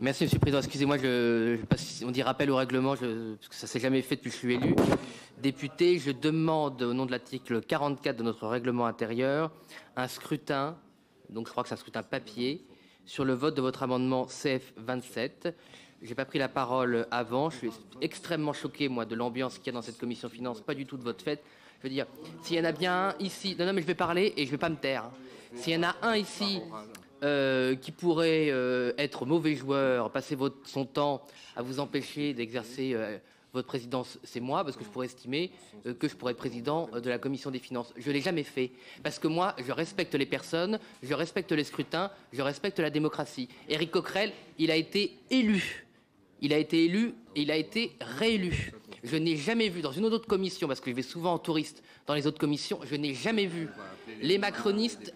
Merci, Monsieur le Président. Excusez-moi, on dit rappel au règlement, parce que ça ne s'est jamais fait depuis que je suis élu. Député, je demande, au nom de l'article 44 de notre règlement intérieur, un scrutin, donc je crois que c'est un scrutin papier, sur le vote de votre amendement CF27. Je n'ai pas pris la parole avant. Je suis extrêmement choqué, moi, de l'ambiance qu'il y a dans cette commission finance, pas du tout de votre fait. Je veux dire, s'il y en a bien un ici... Non, mais je vais parler et je ne vais pas me taire. S'il y en a un ici... qui pourrait être mauvais joueur, passer son temps à vous empêcher d'exercer votre présidence, c'est moi, parce que je pourrais estimer que je pourrais être président de la commission des finances. Je ne l'ai jamais fait, parce que moi, je respecte les personnes, je respecte les scrutins, je respecte la démocratie. Éric Coquerel, il a été élu. Il a été élu et il a été réélu. Je n'ai jamais vu dans une autre commission, parce que je vais souvent en touriste dans les autres commissions, je n'ai jamais vu les macronistes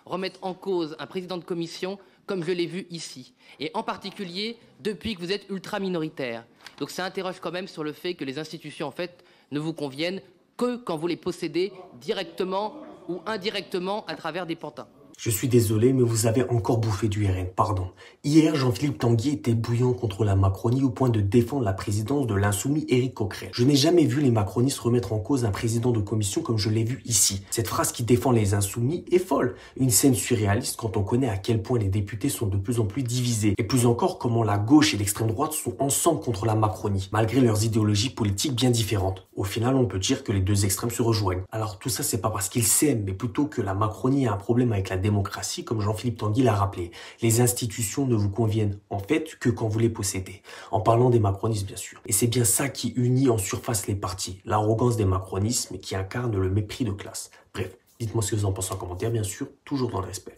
remettre en cause un président de commission comme je l'ai vu ici. Et en particulier, depuis que vous êtes ultra minoritaire. Donc ça interroge quand même sur le fait que les institutions, en fait, ne vous conviennent que quand vous les possédez directement ou indirectement à travers des pantins. Je suis désolé, mais vous avez encore bouffé du RN, pardon. Hier, Jean-Philippe Tanguy était bouillant contre la Macronie au point de défendre la présidence de l'insoumis Éric Coquerel. Je n'ai jamais vu les macronistes remettre en cause un président de commission comme je l'ai vu ici. Cette phrase qui défend les insoumis est folle. Une scène surréaliste quand on connaît à quel point les députés sont de plus en plus divisés. Et plus encore comment la gauche et l'extrême droite sont ensemble contre la Macronie, malgré leurs idéologies politiques bien différentes. Au final, on peut dire que les deux extrêmes se rejoignent. Alors tout ça, c'est pas parce qu'ils s'aiment, mais plutôt que la Macronie a un problème avec la démocratie, comme Jean-Philippe Tanguy l'a rappelé. Les institutions ne vous conviennent en fait que quand vous les possédez. En parlant des macronistes, bien sûr. Et c'est bien ça qui unit en surface les partis. L'arrogance des macronismes qui incarne le mépris de classe. Bref, dites-moi ce que vous en pensez en commentaire, bien sûr, toujours dans le respect.